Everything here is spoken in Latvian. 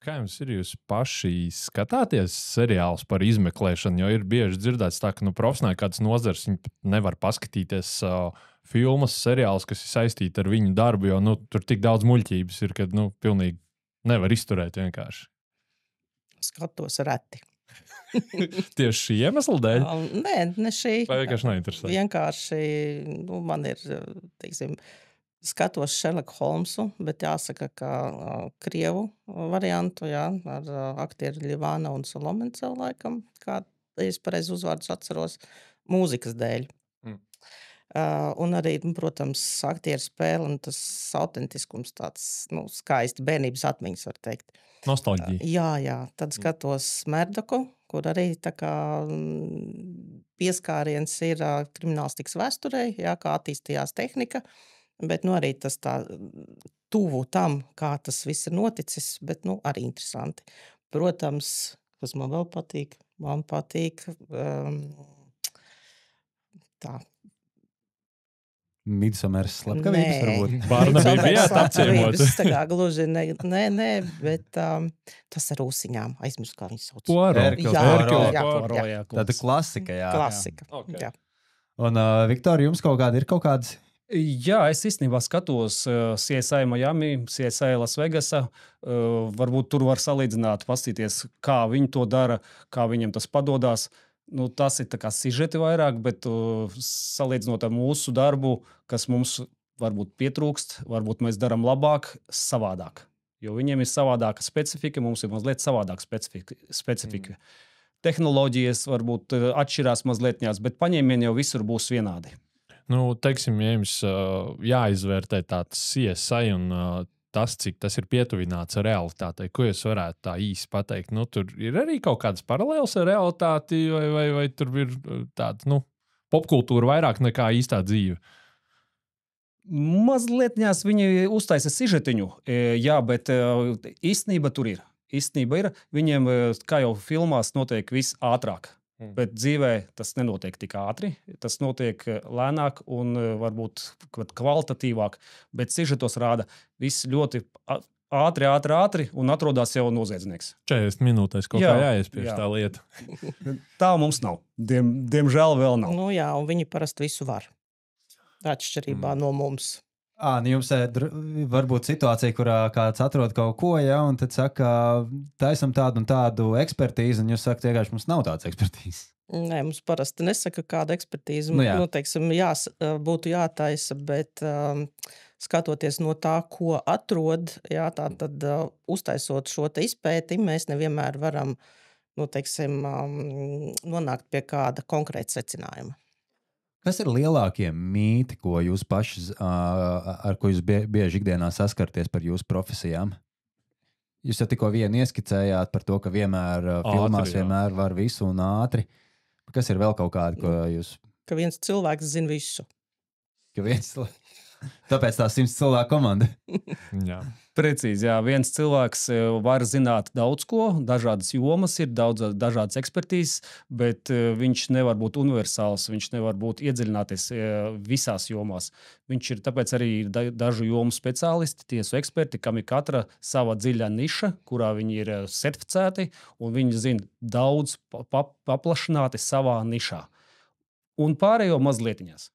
kā jums ir, jūs paši skatāties seriālus par izmeklēšanu, jo ir bieži dzirdēts tā, ka profesionāli kāds nozars nevar paskatīties filmas, seriālus, kas ir saistīti ar viņu darbu, jo tur tik daudz muļķības ir, ka pilnīgi nevar izturēt vienkārši. Skatos reti. Tieši šī iemesla dēļ? Nē, ne šī. Vai vienkārši neinteresē? Vienkārši, man ir, teiksim, skatos Sherlock Holmesu, bet jāsaka, ka krievu variantu, jā, ar aktieru Ļivāna un Solomencevu laikam, kā es pareizi uzvārdus atceros, mūzikas dēļ. Un arī, protams, aktieru spēle un tas autentiskums tāds, skaisti bērnības atmiņas, var teikt. Nostalģija. Jā, tad skatos Mērdaku, kur arī tā kā pieskāriens ir kriminālistikas vēsturei, jā, kā attīstījās tehnika, bet arī tas tā tuvu tam, kā tas viss ir noticis, bet arī interesanti. Protams, kas man vēl patīk, tā. Midsomeras slepkavības varbūt. Barnaby bijāt apciemot. Tā kā gluži nē, bet tas ar ūsiņām. Aizmirst, kā viņas sauc. Jā. Tāda klasika, jā. Klasika, jā. Un, Viktorija, jums kaut kādas? Jā, es īstenībā skatos CSI Miami, CSI Las Vegasa. Varbūt tur var salīdzināt, paskatīties, kā viņi to dara, kā viņiem tas padodās. Tas ir tā kā sižeti vairāk, bet salīdzinot ar mūsu darbu, kas mums varbūt pietrūkst, varbūt mēs darām labāk, savādāk. Jo viņiem ir savādāka specifika, mums ir mazliet savādāka specifika. Tehnoloģijas varbūt atšķirās mazliet, bet paņēmieni jau visur būs vienādi. Teiksim, ja jums jāizvērtē tāds CSI un tas, cik tas ir pietuvināts realitātei, ko jūs varētu tā īsti pateikt? Tur ir arī kaut kādas paralēlas ar realitāti, vai tur ir tāda popkultūra vairāk nekā īstā dzīve? Mazliet viņi uztaisa sižetiņu, jā, bet īstenība tur ir. Īstenība ir, viņiem, kā jau filmās, notiek viss ātrāk. Bet dzīvē tas nenotiek tik ātri, tas notiek lēnāk un varbūt kvalitatīvāk, bet sižetos rāda viss ļoti ātri un atrodas jau noziedznieks. 40 minūtēs kaut kā jāiespiež tā lieta. Tā mums nav. Diemžēl vēl nav. Jā, un viņi parasti visu var. Atšķirībā no mums. Jums varbūt situācija, kurā kāds atrod kaut ko, un tad saka, taisam tādu un tādu ekspertīzi, un jūs sakat, vienkārši mums nav tādas ekspertīzes. Nē, mums parasti nesaka, kāda ekspertīze teiksim, būtu jātaisa, bet skatoties no tā, ko atrod, tad uztaisot šo te izpēti, mēs nevienmēr varam nonākt pie kāda konkrēta secinājuma. Kas ir lielākie mīti, ko jūs paši, ar ko jūs bieži ikdienā saskarties par jūsu profesijām? Jūs jau tikko vienu ieskicējāt par to, ka vienmēr filmās vienmēr var visu un ātri. Kas ir vēl kaut kādi, ko jūs... Ka viens cilvēks zina visu. Tāpēc tā 100 cilvēku komanda. Jā. Precīzi, jā. Viens cilvēks var zināt daudz ko, dažādas jomas ir, dažādas ekspertīzes, bet viņš nevar būt universāls, viņš nevar būt iedziļināties visās jomās. Viņš ir tāpēc arī dažu jomu speciālisti, tiesu eksperti, kam ir katra sava dziļa niša, kurā viņi ir certificēti, un viņi zina daudz paplašināti savā nišā. Un pārējo mazlietiņās.